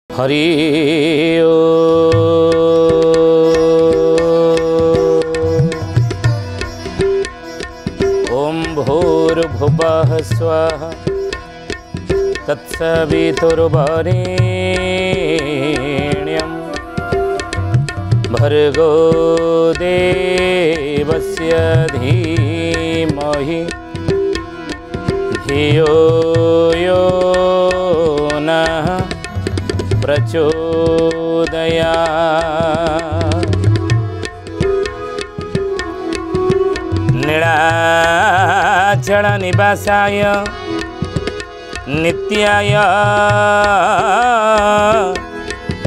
हरि ओम भूर्भुवः स्वः तत्सवितुर्वरेण्यं भर्गो देवस्य धीमहि धियो यो नः प्रचोदयात्। नीलाचल निवासाय नित्याय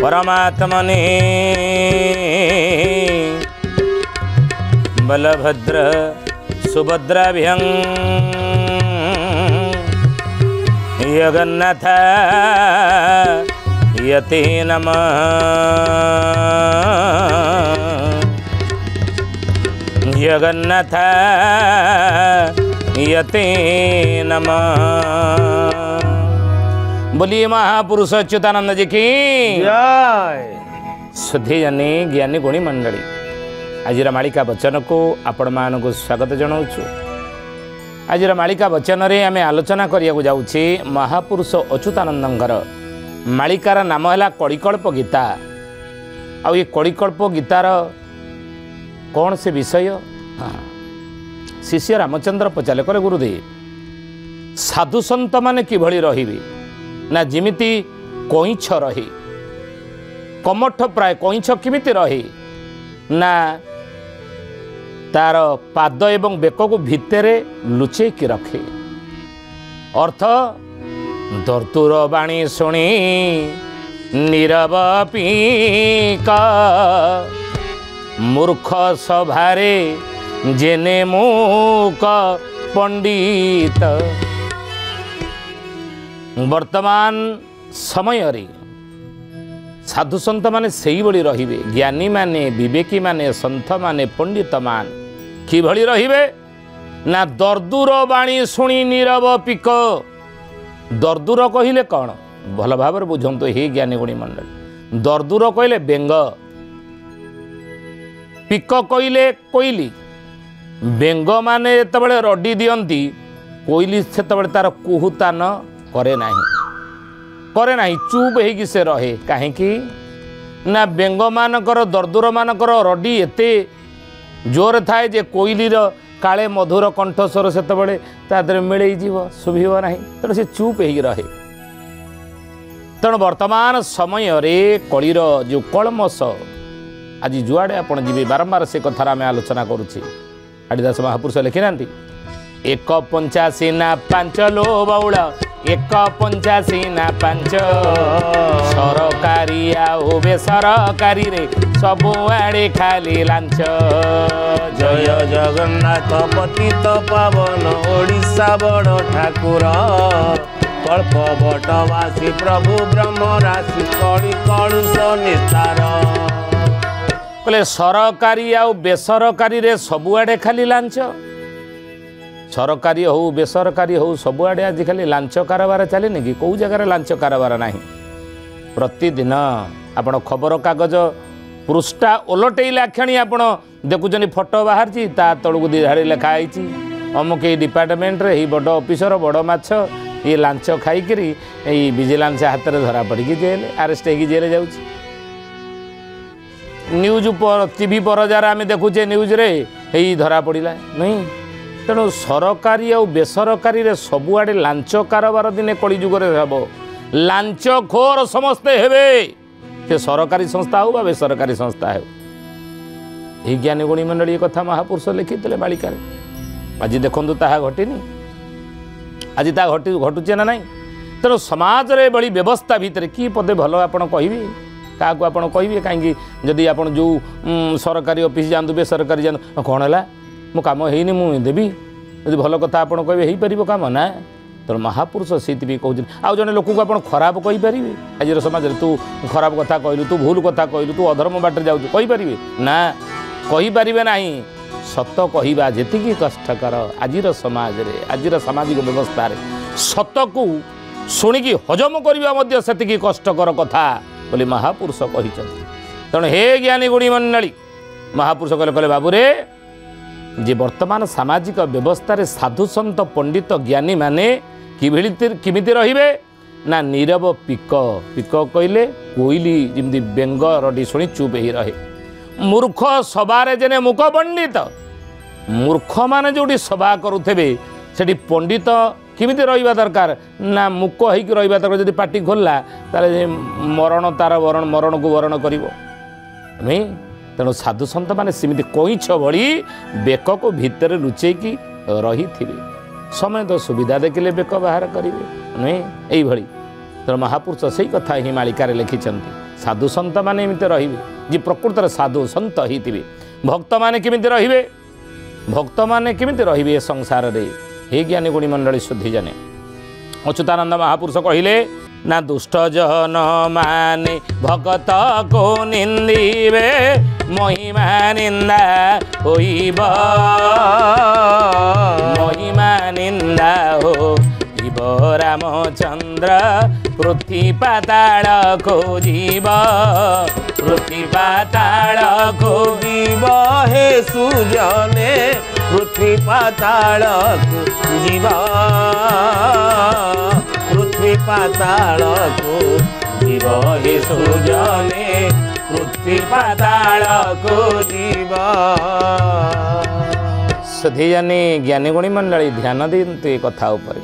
परमात्मने बलभद्र सुभद्राभ्यं जगन्नाथ यते नमः। जगन्नाथ यते नमः। बोलिए महापुरुष अच्युतानंद जी की जय। सुधी जानी ज्ञानी गुणी मंडली आज मालिका वचन को आपण मानक स्वागत जनाऊँ। आज मालिका वचन रे आम आलोचना करिया जाऊँचे महापुरुष अच्युतानंदर मालिकार नाम है कलिकल्प गीता। आउ ये कलिकल्प गीतार कौन से विषय शिष्य रामचंद्र पचारे करे गुरुदेव साधु सन्त माने किभଳି रहिबे ना जिमिति कईछ रहे कमठ प्राय कईछ किमिति रहे ना तार पाद एवं बेक को भितरे लुचे की रखे। अर्थ दर्तुर बाणी शुणी नीरव पीका मूर्ख सभारे जेने मूक पंडित। वर्तमान समय रे साधु सन्त माने सेही भली रहिबे ज्ञानी माने विवेकी माने सन्थ माने पंडित मान किभଳି रहिबे ना दर्दुर बाणी शुणी नीरव पीक। दर्दुर कहिले कौन भल भाव बुझंतु हे ज्ञानी गुणी मंडल। दर्दुर कहले बेंग पीक कहले कोइली। बेंग माने जेतबेले रडी दियंती कोइली सेतबेले तार कुहुतान करे नाही चुप होगी से रहे कहीं ना बेंग मानकर दर्दुर मानकर रडी एते जोर थाए जे कोइलीर काले मधुर कंठस्वर सेतबेले तादरे मिलई जीव शुभिब नाही तेणु से चुप होगी रहे। तेणु वर्तमान समय रे कलिर जो कलमस आज जुआड़े आपण जी बारंबार से कथार आम आलोचना करुच्छे। आदिदास महापुरुष लिखि नांती 185 ना 5 लो बउल 185 ना 5 सरकारी आउ बेसरकारी रे सबु आड़े खाली लांच। जय जगन्नाथ पतित पावन ओडिशा बड़ ठाकुर कल्प बटवासी प्रभु ब्रह्म राशि कड़ी कलुष निस्तार। कहले सरकारी आउ बेसरकारी रे सबुआड़े खाली लांच। सरकारी हो बेसरकारी हो सबुआड़े आज खाली लांच कारोबार चलेनि कि कौ जगार लांच कारोबार नाही। प्रतिदिन आपण खबर कागज पृष्ठा ओलटेला क्षणी आपण देखुचनी फोटो बाहर ता तलू दिहाड़ी लिखाई अमुक ये डिपार्टमेंट रे बड़ ऑफिसर बड़ माछ ये लांच खाईकरी विजिलेंस हाथ में धरा पड़ी जेल आरेस्ट हो जेल जाऊँ। न्यूज पर टीवी पर जार आम देखुचे न्यूज रे धरा पड़ा नहीं। तेणु सरकारी और बेसरकारी रे सबुआड़े लांच कारोबार दिने कली जुगे हम लांच खोर समस्ते हेबे से सरकारी संस्था हो बा बेसरकारी संस्था हो। यही ज्ञानी गुणी मंडली कथा महापुरुष लिखिते मालिकार। आज देखु ताहा घटनी आज ता घटुचे ना नहीं। तेणु समाज रे बड़ी व्यवस्था भितर कि पदे भल आप कहे क्या आप कहे कहीं जदि आप जो सरकारी ऑफिस जातु बेसरकारी जातु कौन है मो कम होनी मुझे देवी जब भल कथा आप कहे हो पार कम ना। तेणु महापुरुष से कहते आउ जड़े लोक को आप खराब कहींपारे आज समाज तू खराब कथा कहलु तू भूल कथा कहलु तू अधर्म बाटर जाऊँ कहींपारे ना कहींपारे ना। सत कहवा जी कष्टकर आज समाज रे आज सामाजिक व्यवस्था रे सत को शुणिकी हजम करवा से कष्टकर कथा ବୋଲି ମହାପୁରୁଷ କହିଛନ୍ତି। ତେଣୁ ହେ ଜ୍ଞାନୀ ଗୁଣୀ ମଣ୍ଡଳୀ ମହାପୁରୁଷ କହିଲେ କହିଲେ ବାବୁରେ ଯେ ବର୍ତ୍ତମାନ ସାମାଜିକ ବ୍ୟବସ୍ଥାରେ ସାଧୁସନ୍ଥ ପଣ୍ଡିତ ଜ୍ଞାନୀମାନେ କେମିତି ରହିବେ ନା ନୀରବ ପିକ କହିଲେ କୋଇଲି ଯେମିତି ବେଙ୍ଗ ରଡ଼ି ଶୁଣି ଚୁପ୍ ହେଇ ରହେ। ମୂର୍ଖ ସଭାରେ ଯେନେ ମୁକ ପଣ୍ଡିତ ମୂର୍ଖମାନେ ଯେଉଁଠି ସଭା କରୁଥିବେ ସେଠି ପଣ୍ଡିତ କେମିତି ରହିବା ଦରକାର ନା ମୁକ ହେଇକି ରହିବା ଦରକାର। ଯଦି ପାଟି ଖୋଲିଲା ତାହେଲେ ମରଣ ତାର ମରଣକୁ ବରଣ କରିବ ନୁହେଁ। ତେଣୁ ସାଧୁସନ୍ଥମାନେ ସେମିତି କଇଁଛ ଭଳି ବେକକୁ ଭିତରେ ଲୁଚେଇକି ରହିଥିବେ। ସମୟ ତ ସୁବିଧା ଦେଖିଲେ ବେକ ବାହାର କରିବେ ନୁହେଁ ଏଇଭଳି। ତେଣୁ ମହାପୁରୁଷ ସେଇ କଥା ହିଁ ମାଳିକାରେ ଲେଖିଛନ୍ତି। ସାଧୁସନ୍ଥମାନେ ଏମିତି ରହିବେ ଯେ ପ୍ରକୃତରେ ସାଧୁସନ୍ଥ ହେଇଥିବେ। ଭକ୍ତମାନେ କେମିତି ରହିବେ ଭକ୍ତମାନେ କେମିତି ରହିବେ ଏ ସଂସାରରେ ହେ ଜ୍ଞାନୀ ଗୁଣୀ ମଣ୍ଡଳୀ ଶୁଦ୍ଧି ଜାନେ। ଅଚ୍ୟୁତାନନ୍ଦ ମହାପୁରୁଷ କହିଲେ ନା ଦୁଷ୍ଟ ଜନ ମାନେ ଭଗତକୁ ନିନ୍ଦିବେ ମହିମା ନିନ୍ଦା ହୋଇବ ମହିମା ନିନ୍ଦା ହୋଇବ ରାମଚନ୍ଦ୍ର ପୃଥ୍ୱୀ ପାତାଳକୁ ଯିବ ପୃଥ୍ୱୀ ପାତାଳକୁ ଯିବ ହେ ସୁଜନେ ପୃଥ୍ୱୀ ପାତାଳକୁ ଯିବ ପୃଥ୍ୱୀ ପାତାଳକୁ ଯିବ ହେ ସୁଜନେ ପୃଥ୍ୱୀ ପାତାଳକୁ ଯିବ। ସୁଧୀଜାନୀ ଜ୍ଞାନୀ ଗୁଣୀ ମଣ୍ଡଳୀ ଧ୍ୟାନ ଦିଅନ୍ତୁ ଏ କଥା ଉପରେ।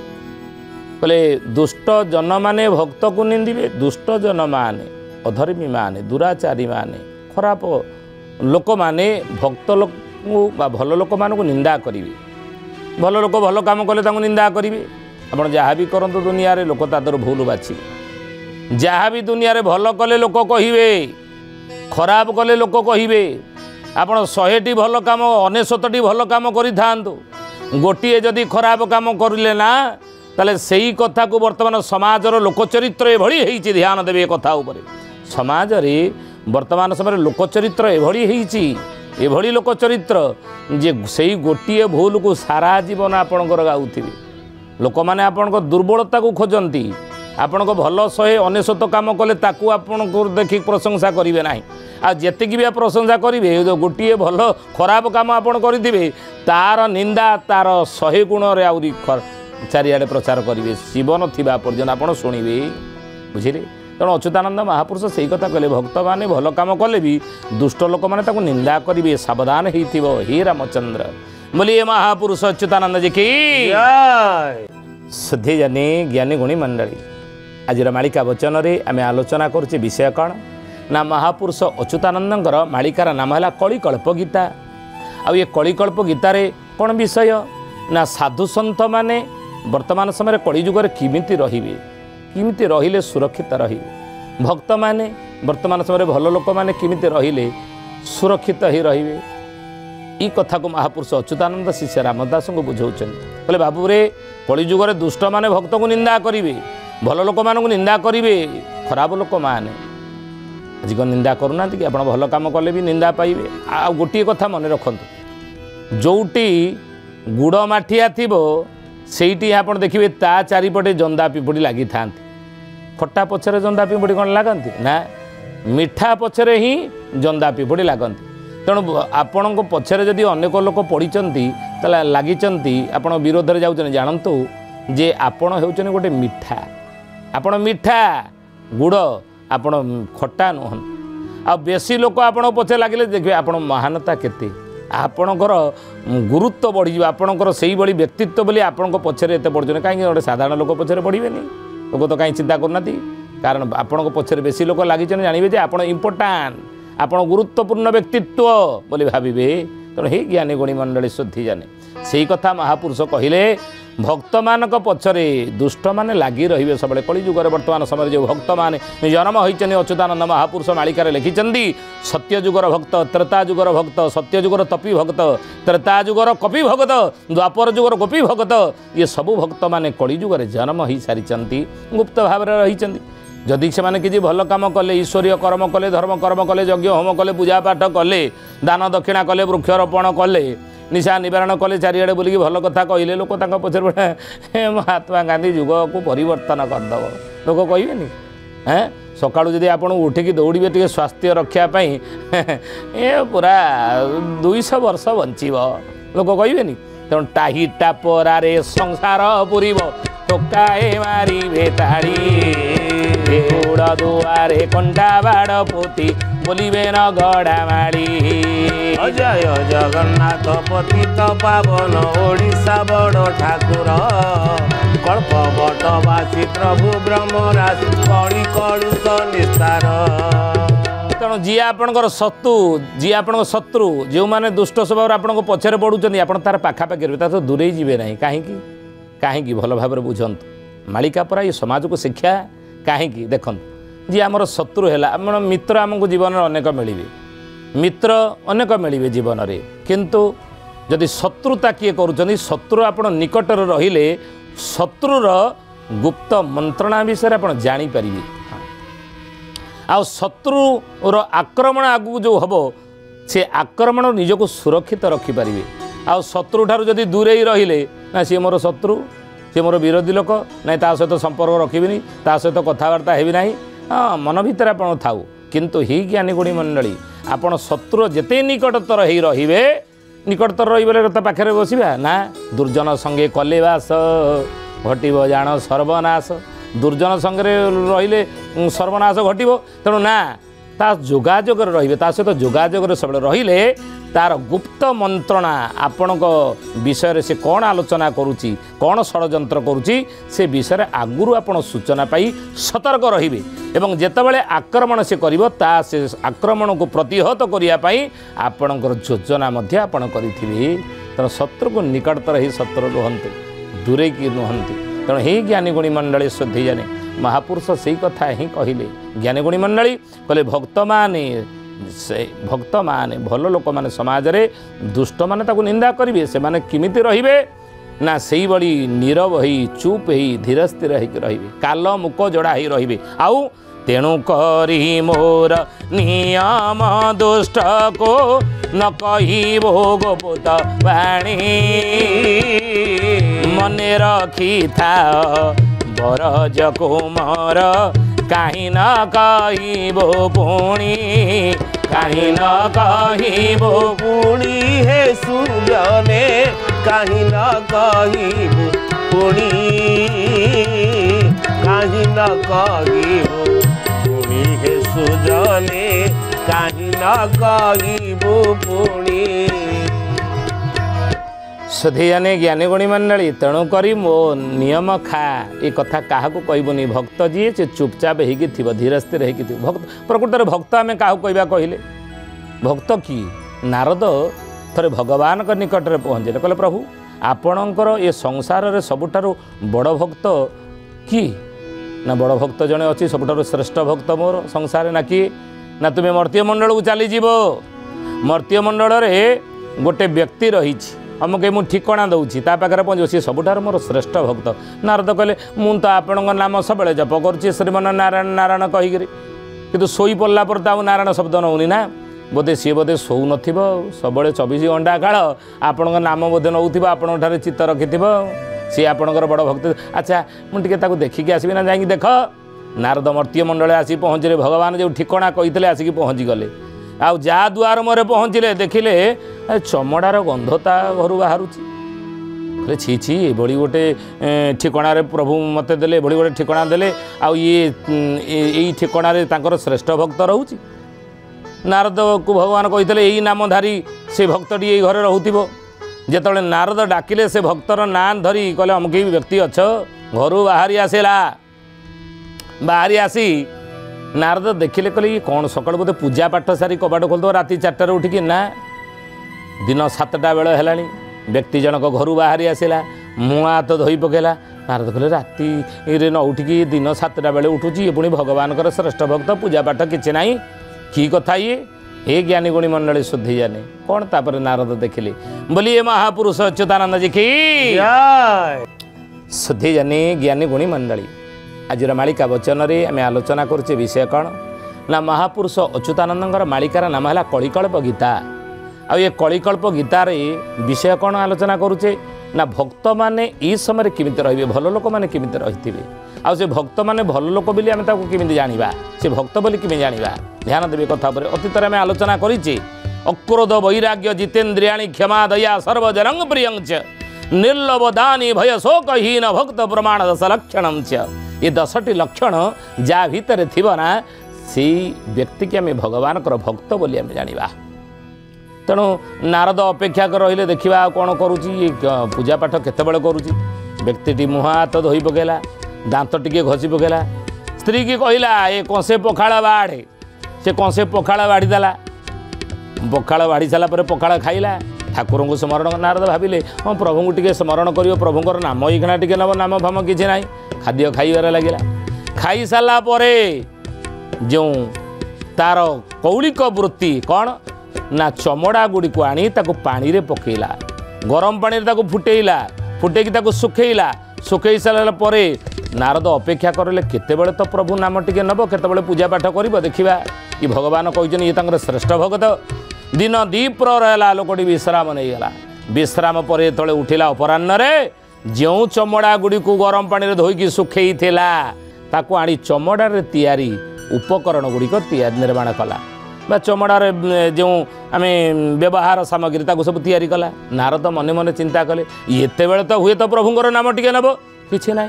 କହିଲେ ଦୁଷ୍ଟ ଜନମାନେ ଭକ୍ତକୁ ନିନ୍ଦିବେ। ଦୁଷ୍ଟ ଜନମାନେ ଅଧର୍ମୀମାନେ ଦୁରାଚାରୀମାନେ ଖରାପ ଲୋକମାନେ ଭକ୍ତ ଲୋକଙ୍କୁ ବା ଭଲ ଲୋକମାନଙ୍କୁ ନିନ୍ଦା କରିବେ। ଭଲ ଲୋକ ଭଲ କାମ କଲେ ତାଙ୍କୁ ନିନ୍ଦା କରିବେ। ଆପଣ ଯାହା ବି କରନ୍ତୁ ଦୁନିଆରେ ଲୋକ ତା ଦେହରୁ ଭୁଲ ବାଛିବେ। ଯାହା ବି ଦୁନିଆରେ ଭଲ କଲେ ଲୋକ କହିବେ ଖରାପ କଲେ ଲୋକ କହିବେ। ଆପଣ 100ଟି ଭଲ କାମ 99ଟି ଭଲ କାମ କରିଥାନ୍ତୁ ଗୋଟିଏ ଯଦି ଖରାପ କାମ କରିଲେ ନା ତାହେଲେ ସେଇ କଥାକୁ ବର୍ତ୍ତମାନ ସମାଜର ଲୋକଚରିତ୍ର ଏଭଳି ହେଇଛି। ଧ୍ୟାନ ଦେବେ ଏ କଥା ଉପରେ। ସମାଜରେ ବର୍ତ୍ତମାନ ସମୟରେ ଲୋକଚରିତ୍ର ଏଭଳି ହେଇଛି ଏଭଳି ଲୋକଚରିତ୍ର ଯେ ସେଇ ଗୋଟିଏ ଭୁଲକୁ ସାରା ଜୀବନ ଆପଣଙ୍କର ଗାଉଥିବେ। ଲୋକମାନେ ଆପଣଙ୍କ ଦୁର୍ବଳତାକୁ ଖୋଜନ୍ତି। ଆପଣଙ୍କ ଭଲ 199 କାମ କଲେ ତାକୁ ଆପଣଙ୍କୁ ଦେଖି ପ୍ରଶଂସା କରିବେ ନାହିଁ। ଆଉ ଯେତିକି ବି ପ୍ରଶଂସା କରିବେ ଗୋଟିଏ ଭଲ ଖରାପ କାମ ଆପଣ କରିଥିବେ ତାର ନିନ୍ଦା ତାର 100 ଗୁଣରେ ଆହୁରି ଚାରିଆଡ଼େ ପ୍ରଚାର କରିବେ। ଜୀବନ ଥିବା ପର୍ଯ୍ୟନ୍ତ ଆପଣ ଶୁଣିବେ ବୁଝିଲେ। ତେଣୁ ଅଚ୍ୟୁତାନନ୍ଦ ମହାପୁରୁଷ ସେଇ କଥା କହିଲେ ଭକ୍ତମାନେ ଭଲ କାମ କଲେ ବି ଦୁଷ୍ଟ ଲୋକମାନେ ତାକୁ ନିନ୍ଦା କରିବେ। ସାବଧାନ ହେଇଥିବ ହେ ରାମଚନ୍ଦ୍ର ବୋଲି ଏ ମହାପୁରୁଷ ଅଚ୍ୟୁତାନନ୍ଦ ଜି କି ଶୁଦ୍ଧି ଜାନି ଜ୍ଞାନୀ ଗୁଣୀ ମଣ୍ଡଳୀ। ଆଜିର ମାଳିକା ବଚନରେ ଆମେ ଆଲୋଚନା କରୁଛେ ବିଷୟ କ'ଣ ନା ମହାପୁରୁଷ ଅଚ୍ୟୁତାନନ୍ଦଙ୍କର ମାଳିକାର ନାମ ହେଲା କଳିକଳ୍ପ ଗୀତା। ଆଉ ଏ କଳିକଳ୍ପ ଗୀତାରେ କ'ଣ ବିଷୟ ନା ସାଧୁସନ୍ଥମାନେ ବର୍ତ୍ତମାନ ସମୟରେ କଳିଯୁଗରେ କେମିତି ରହିବେ କେମିତି ରହିଲେ ସୁରକ୍ଷିତ ରହିବେ। ଭକ୍ତମାନେ ବର୍ତ୍ତମାନ ସମୟରେ ଭଲ ଲୋକମାନେ କେମିତି ରହିଲେ ସୁରକ୍ଷିତ ହେଇ ରହିବେ। এই কথাকে মহাপুরুষ অচ্যুতানন্দ শিষ্য রামদাসଙ୍କୁ বুঝাউଛନ୍ତି। କହିଲେ ବାବୁରେ କଳିଯୁଗରେ ଦୁଷ୍ଟମାନେ ଭକ୍ତକୁ ନିନ୍ଦା କରିବେ ଭଲ ଲୋକମାନଙ୍କୁ ନିନ୍ଦା କରିବେ ଖରାପ ଲୋକମାନେ ଆଜିକ ନିନ୍ଦା କରୁନାହାନ୍ତି କି ଆପଣ ଭଲ କାମ କଲେ ବି ନିନ୍ଦା ପାଇବେ। ଆଉ ଗୋଟିଏ କଥା ମନେ ରଖନ୍ତୁ ଯେଉଁଠି ଗୁଡ଼ ମାଠିଆ ଥିବ ସେଇଠି ଆପଣ ଦେଖିବେ ତା ଚାରିପଟେ ଜନ୍ଦା ପିମ୍ପୁଡ଼ି ଲାଗିଥାନ୍ତି। ଖଟା ପଛରେ ଜନ୍ଦା ପିମ୍ପୁଡ଼ି କ'ଣ ଲାଗନ୍ତି ନା ମିଠା ପଛରେ ହିଁ ଜନ୍ଦା ପିମ୍ପୁଡ଼ି ଲାଗନ୍ତି। ତେଣୁ ଆପଣଙ୍କ ପଛରେ ଯଦି ଅନେକ ଲୋକ ପଡ଼ିଛନ୍ତି ତାହେଲେ ଲାଗିଛନ୍ତି ଆପଣ ବିରୋଧରେ ଯାଉଛନ୍ତି ଜାଣନ୍ତୁ ଯେ ଆପଣ ହେଉଛନ୍ତି ଗୋଟେ ମିଠା ଆପଣ ମିଠା ଗୁଡ଼ ଆପଣ ଖଟା ନୁହନ୍ତି। ଆଉ ବେଶୀ ଲୋକ ଆପଣଙ୍କ ପଛରେ ଲାଗିଲେ ଦେଖିବେ ଆପଣ ମହାନତା କେତେ ଆପଣଙ୍କର ଗୁରୁତ୍ୱ ବଢ଼ିଯିବ ଆପଣଙ୍କର ସେଇଭଳି ବ୍ୟକ୍ତିତ୍ୱ ବୋଲି ଆପଣଙ୍କ ପଛରେ ଏତେ ପଡ଼ୁଛନ୍ତି। କାହିଁକି ଗୋଟେ ସାଧାରଣ ଲୋକ ପଛରେ ପଡ଼ିବେନି ଲୋକ ତ କାହିଁ ଚିନ୍ତା କରୁନାହାନ୍ତି କାରଣ ଆପଣଙ୍କ ପଛରେ ବେଶୀ ଲୋକ ଲାଗିଛନ୍ତି ଜାଣିବେ ଯେ ଆପଣ ଇମ୍ପୋର୍ଟାଣ୍ଟ ଆପଣ ଗୁରୁତ୍ୱପୂର୍ଣ୍ଣ ବ୍ୟକ୍ତିତ୍ୱ ବୋଲି ଭାବିବେ। ତେଣୁ ହେ ଜ୍ଞାନୀ ଗୁଣୀ ମଣ୍ଡଳୀ ଶୁଦ୍ଧି ଜାନେ ସେଇ କଥା ମହାପୁରୁଷ କହିଲେ ଭକ୍ତମାନଙ୍କ ପଛରେ ଦୁଷ୍ଟମାନେ ଲାଗି ରହିବେ ସବୁବେଳେ। କଳିଯୁଗରେ ବର୍ତ୍ତମାନ ସମୟରେ ଯେଉଁ ଭକ୍ତମାନେ ଜନ୍ମ ହୋଇଛନ୍ତି ଅଚ୍ୟୁତାନନ୍ଦ ମହାପୁରୁଷ ମାଳିକାରେ ଲେଖିଛନ୍ତି ସତ୍ୟଯୁଗର ଭକ୍ତ ତ୍ରେତା ଯୁଗର ଭକ୍ତ ସତ୍ୟଯୁଗର ତପି ଭକ୍ତ ତ୍ରେତା ଯୁଗର କପି ଭକ୍ତ ଦ୍ୱାପର ଯୁଗର ଗୋପୀ ଭକ୍ତ ଇଏ ସବୁ ଭକ୍ତମାନେ କଳିଯୁଗରେ ଜନ୍ମ ହୋଇସାରିଛନ୍ତି ଗୁପ୍ତ ଭାବରେ ରହିଛନ୍ତି। ଯଦି ସେମାନେ କିଛି ଭଲ କାମ କଲେ ଈଶ୍ୱରୀୟ କର୍ମ କଲେ ଧର୍ମ କର୍ମ କଲେ ଯଜ୍ଞ ହୋମ କଲେ ପୂଜାପାଠ କଲେ ଦାନ ଦକ୍ଷିଣା କଲେ ବୃକ୍ଷରୋପଣ କଲେ ନିଶା ନିବାରଣ କଲେ ଚାରିଆଡ଼େ ବୁଲିକି ଭଲ କଥା କହିଲେ ଲୋକ ତାଙ୍କ ପଛରେ ମହାତ୍ମା ଗାନ୍ଧୀ ଯୁଗକୁ ପରିବର୍ତ୍ତନ କରିଦେବ ଲୋକ କହିବେନି सकाळू जदि आपण उठिकी दौड़े टे स्वास्थ्य रक्षापी ए पूरा 200 वर्ष बंचब लोक कहबेनि तेणु टाही टापरारे संसार पुरीब टोकाए मारिबे ताड़ी देउड़ दुआरे कंटा बाड़ पोती बोलिबे न गड़ा माड़ी अजय जगन्नाथ पतित पावन ओडिशा बड़ ठाकुर कल्प बटवासी प्रभु ब्रह्मराज कड़ी कलुष निस्तार तेणु जी आपणकर शत्रु जी आपण शत्रु जो मैंने दुष्ट स्वभाव आपण पछरे पड़ुचंदी आपण तार पाखापाखि रहे तो दूरे जीवे ना कहीं कहीं भल भाव बुझंतु मालिका परा ये समाज को शिक्षा कहीं देखु जी आमर शत्रु है आम मित्र आमको जीवन में अनेक मिले मित्र अनेक मिले जीवन में किंतु जदि शत्रुता किए करुँच शत्रु आप निकटर रहिले शत्रुर गुप्त मंत्रणा विषय आप जापर आ शत्रुर आक्रमण आगू जो हम से आक्रमण निजक सुरक्षित रखिपारे आ शत्रु ठार जदि दूरे रहिले ना सी मोर शत्रु सी मोर विरोधी लोक ना ता सहित संपर्क रखिबिनी ता सहित कथबार्ता हेबी नाही हाँ मन भीतर आप थाऊ किंतु ही ज्ञानी गुणी मंडली आपण शत्रु जेते निकटतर ही रहिबे निकटतर रही पाखे बसवा ना दुर्जन संगे कले बास घटब जान सर्वनाश दुर्जन संगे रहिले सर्वनाश घटब तेणु ना ता जोगाजोग रे सहित जोगाजोग सब रहिले तार गुप्त मंत्रणा आपण विषय से कौन आलोचना करुच्ची कौन षड्यंत्र करुच्ची से विषय आगुरी आपण सूचना पाई सतर्क रहिबे एवं जेतेबेले आक्रमण से करिवो ता से आक्रमण को प्रतिहत करने आपणकर योजना मध्य आपण करिथिबे तेणु शत्रु को निकटतर ही शत्रु रुहंतु दूरे की रुहंतु तेणु ही ज्ञानी गुणी मंडली शुद्धि जाने महापुरुष से कथा ही कहले ज्ञानी गुणी मंडली कहले भक्त माने भल लोक माने समाज रे दुष्ट माने ताको निंदा करिवे से माने किमिति रहिबे ना सेही बड़ी नीरव ही चुप ही धीर स्थिर रहिबे काल मुक जोड़ा ही रहिबे आउ तेणु करी मोर नियम दुष्ट को न कहिबो गोपत वाणी मने रखी था बरज कुमार कहीं न कहिबो पुणी कहीं न कहिबो पुणी हे सुजने कहीं न कहिबो पुणी कहीं न कहिबो पुणी हे सुजने कहीं न कहिबो पुणी सुधीजाने ज्ञानी गुणी मंडली तेणुक मो नियम खा ये कथा क्या कहबुनि भक्त जी से चुपचाप हो धीर स्थिर हो भक्त प्रकृत में भक्त आम क्या कहवा कहले भक्त कि नारद थे भगवान के निकट में पहुँचे कहले प्रभु आपणकर ये संसार रे सबुठारु बड़ भक्त कि ना बड़ भक्त जड़े अच्छी सबुठारु श्रेष्ठ भक्त मोर संसार ना किए ना तुम्हें मर्त्य मंडल को चलीज मर्त्य मंडल गोटे व्यक्ति रही अमुके मु ठिकणा दूसरी पाखे पहुँच सी सबुठार मोर श्रेष्ठ भक्त नारद कहले मुझे तो आपण नाम सब जप करुच्ची श्रीमन नारायण नारायण कहीकि कितु शोई पड़ला पर तो नारायण शब्द नौनी ना बोधे सी बोधे शो नथिबो सब 24 घंटा काल आपण नाम बोधे नौथिबो आपण ठारे चित्त रखिथिबो सी आपणकर बड़ भक्त अच्छा मुझे ताको देखिकी आसबि ना जाई देख नारद मर्त्य मंडल आसी पहुँचले भगवान जो ठिकणा कही आसिक पहुँची गले आ जा दुआर मोरे पहुँचले देखिले चमड़ार गंध ता घर बाहर छी छी बड़ी गोटे ठिकणार प्रभु मत देले बड़ी गोटे ठिकणा देले आ ये ठिकणार श्रेष्ठ भक्त रोच नारद को भगवान कही यही नामधारी से भक्तटी ये घरे रोथो जिते नारद डाकिले से भक्तर ना धरी कहले अमुक व्यक्ति अच्छ घर बाहरी आसला बाहरी आसी नारद देखिले कहले ये कौन सकाल बोधे पूजा पाठ सारी कबाट खोलदो राति 4टार उठिकी ना दिन 7टा बेल है व्यक्ति जनक घर बाहरी आसला मुँह हाथ धोई पकेला नारद कहले राति न उठिकी दिन 7टा बेले उठुची ये पुणी भगवान श्रेष्ठ भक्त पूजा पाठ किसी ना कि कथा ये ज्ञानी गुणी मंडली शुद्धि जाने कौन तापर नारद देखिले बोलिए महापुरुष अच्युतानंद जी की शुद्धि जाने ज्ञानी गुणी मंडली आज मालिका वचन रे आम आलोचना करुचे विषय कौन ना महापुरुष अच्युतानंद मालिकार नाम है कलिकल्प गीता आ ये कलिकल्प गीतार विषय कौन आलोचना करुचे ना भक्त मैंने ये समय केमिति रहिबे भल लोक मैंने केमिति रहिथिबे आ से भक्त मैंने भल लोक बोली आम केमिति जानिबा से भक्त बोली केमिति जानिबा ध्यान देवे कथा पर अतीत आम आलोचना करिछि अक्रोध वैराग्य जितेन्द्रियाणि क्षमा दया सर्वजनंग प्रियंच निर्लभ दानी भय शोकहीन भक्त प्रमाण 10 लक्षणम च ये 10टी लक्षण जा भितर थिबो ना से व्यक्ति के आम भगवान भक्त बोली आम जानिबा तेणु नारद अपेक्षा कर रही देखा कौन करुच्ची पूजा पाठ केतबेले करुच्ची व्यक्ति मुह हाथ धोई पकेला दांत टिके घसी पकेला स्त्री की कहला ये कंसे पखाड़ बाढ़े से कंसे पखाड़ बाढ़ीदेला पखाड़ बाढ़ी सारा पखाड़ खाइला ठाकुर को स्मरण नारद भाविले हाँ प्रभु को टे स्मरण कर प्रभुंर नाम एखना टे नब नाम फाम किसी ना खाद्य खाइबार लगिला खाई सारा जो तार कौलिक वृत्ति कौन ना चमड़ा गुड़ी को आनी ताको पानी रे पकेला गरम पानी रे ताको फुटेइला फुटेकी ताको सुखेइला सुखई सारा परे नारद अपेक्षा करले केतेबेले तो प्रभु नाम टिके नब केतेबेले पूजा पाठ करिबो देखिबा कि भगवान कहजन ये तांकर श्रेष्ठ भगत दिन दीप्रहर है लोकटी विश्राम नहीं गला विश्राम पर तले उठिला अपराह्न रे जो चमड़ा गुड़ी को गरम पानी रे धोईकी सुखेई थिला ताको आनी चमड़ा रे तैयारी उपकरण गुड़ी को निर्माण कला बा चमड़ार जो आम व्यवहार सामग्री ताको सब तैयारी कला नारद मने मने चिंता कले एते बेले तो हुए तो प्रभुंर नाम टिके नब किछि ना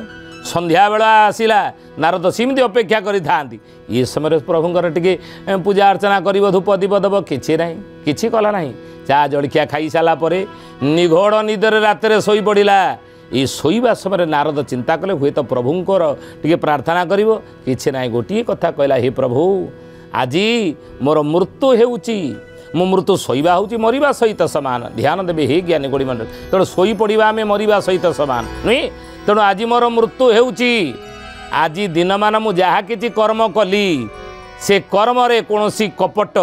संध्या बेला आसिला नारद सिमती अपेक्षा करि थांती ये समय प्रभुंर टिके पूजा अर्चना कर धूप दीप दब किछि ना किछि कला ना चा जलखिया खाई सारा परे निघोड़ निदर रात शोई पड़ा ये शोवा समय नारद चिंता कले हुए तो प्रभुंर टिके प्रार्थना करिवो किछि ना गोटे कथा कहला हे प्रभु आजी मोर मृत्यु हेउची मो मृत्यु शोवा हूँ मरिबा सहित समान ध्यान देवे हे ज्ञानी गोड़ी मंडल तेणु शोई पड़ा आम मरिबा सहित समान नुई तेणु आज मोर मृत्यु हेउची आज दिन मान मु जहा किछि कर्म कली से कर्म रे कोनोसी कपट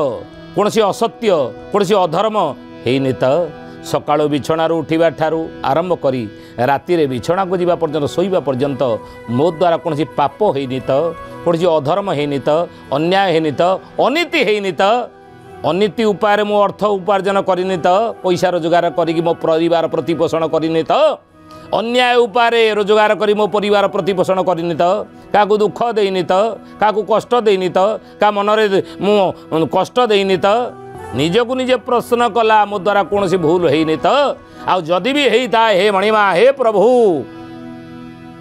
कोनोसी असत्य कोनोसी अधर्म हेइनि त सकाळु बिछणार उठिबा ठारू आरंभ करी राति रे बिछणा को जीवा पर्यंत शोइबा पर्यंत मो द्वारा कोनोसी पाप हेइनि त कोनोसी अधर्म हेइनि त अन्याय हेइनि त अनीति हेइनि त अनीति उपाय मो अर्थ उपार्जन करिनि त पैसा रोजगार करी मो परिवार प्रतिपोषण करिनि त अन्याय उपाय रोजगार करी मो परिवार प्रतिपोषण करिनि त काकु दुख देइनि त काकु कष्ट देइनि त का मनरे मो कष्ट देइनि त निजको निजे प्रश्न कला मो द्वारा कौन सी भूल है तो आउ जदि भी होता हे मणिमा हे प्रभु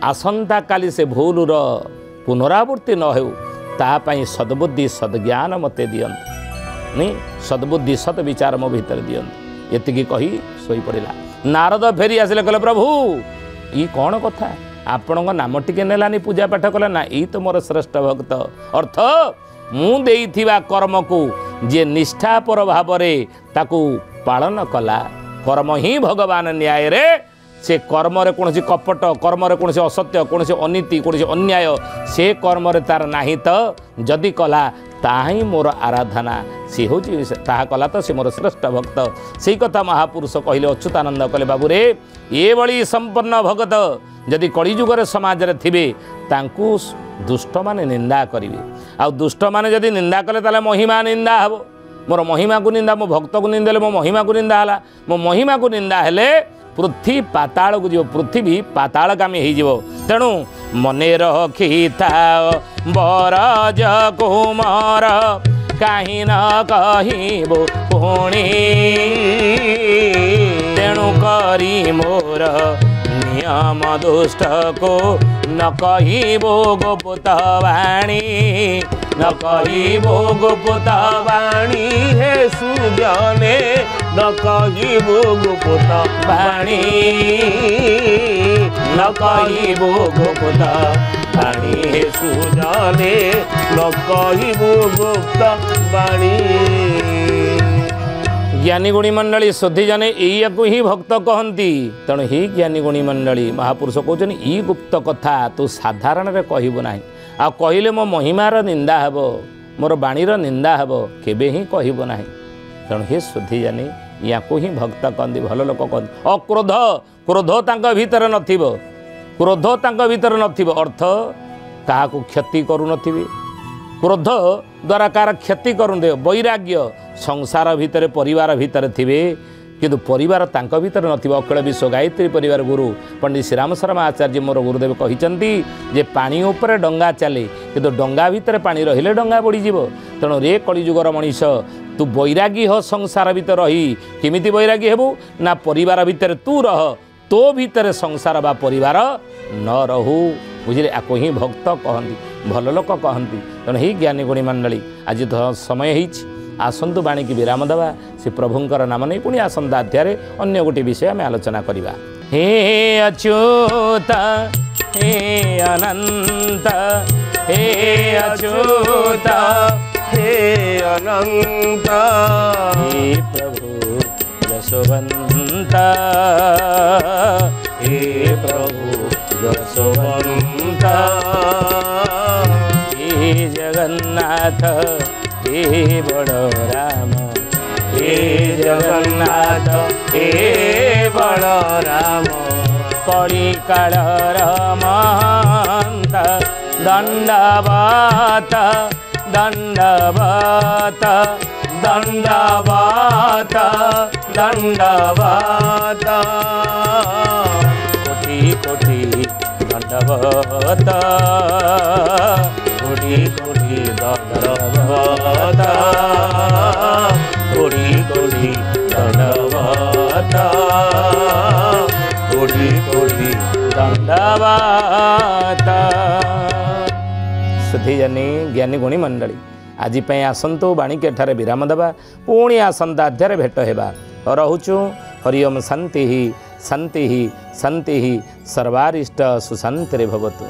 आसंता काली से भूल पुनरावृत्ति न हो तापाई सद्बुद्धि सद्ज्ञान मते दियंत नहीं सद्बुद्धि सद विचार मो भीतर दियंत एतिकी कही सोई पड़ा नारद फेरी आसिले कहले प्रभु ई कौन कथा आपण नाम टिके नेलानी पूजा पाठ कला ना ई तो मोर श्रेष्ठ भक्त अर्थ मु देइथिबा कर्म को जे निष्ठापर भाव ताकू पालन कला कर्म ही भगवान न्याय रे से कर्म रे कौन कपट कर्म रे कौन असत्य कौन अनीति कौन अन्याय से कर्म रे तार नाही तो जदि कला ताही मोर आराधना सी हूँ कला तो सी मोर श्रेष्ठ भक्त से कथा महापुरुष कहले अच्युतानंद कहले बाबू रे ये बड़ी संपन्न भगत जदि कलिजुगर समाज रे थिबे तांकू दुष्ट माने निंदा करेंगे आ दुष्ट माने जदि निंदा कले ताले महिमा निंदा हे मोर महिमा को निंदा मो भक्त को निंदा मो महिमा को निंदा है मो महिमा को निंदा हेले पृथ्वी पाताल को जीव पृथ्वी पातालगामी हो तेणु मने रखी था बरज कुमार कहीं न कहबो पुणी तेणु करी मोर नियम दुष्ट को न कहबो गोपत वाणी न कहबो गोपत वाणी हे सुजने न कहबो गोपत वाणी न कहबो गोपत वाणी हे सुजने न कहबो गुप्त वाणी। ज्ञानी गुणी मंडली शुद्धि जने या ही भक्त कहती तेणु ही ज्ञानी गुणी मंडली महापुरुष कहते ई गुप्त कथा तू साधारण रे कहबू ना आ कहले मो महिमार निंदा हेब मोर बाणीर निंदा हेब केबे ही कहबू ना तेणु हे शुद्धि जानी या ही भक्त कहती भल लोक कहते अक्रोध क्रोध तांका भीतर नथिबो क्रोध तांका भीतर नथिबो अर्थ काहाकू क्षति करू नथिबे क्रोध द्वारा कार क्षति करूँ वैराग्य संसार भितर परिवार भितर थिबे किंतु परिवार तांक भीतर नथिबो। अखिल विश्व गायत्री परिवार गुरु पंडित श्रीराम शर्मा आचार्य मोर गुरुदेव कहिसंती जे पानी उपरे डंगा चले किंतु डंगा भीतर पानी रहिले डंगा बुड़ी जीवो। तेणु रे कलिजुगर मनीष तू बैरागी हो संसार भीतर रही केमिति बैरागी हेबू ना परिवार भीतर तू रह तो भीतर संसार बा परिवार न रहू बुझे आको ही भक्त कहती भल लोक कहती। तेणु ही ज्ञानी गुणी मंडली आज तो समय होइछि आसंतु बाणी की विराम देवा से प्रभुंकर नाम नहीं पुणी आसंता अध्याय अन्य गोटे विषय आम आलोचना करवा। हे अच्युत हे अनंत हे अच्युत हे अनंत हे प्रभु यशोवंत हे प्रभु यशोवंत हे जगन्नाथ हे बड़ राम हे जगन्नाथ हे बड़ राम कली कालर महंत दंडवत दंडवत दंडवत दंडवत कोटि कोटि दंडवत कोटि कोटि दंडवत कोटि कोटि दंडवत कोटि कोटि दंडवत। सुधीजनी ज्ञानी गुणी मंडली आज आसतु बाणी के ठारे विराम देवा पुणी आसंता अध्याय भेट होगा रोचु। हरिओम शांति शांति शांति सर्वारिष्ट सुशांति भवतु।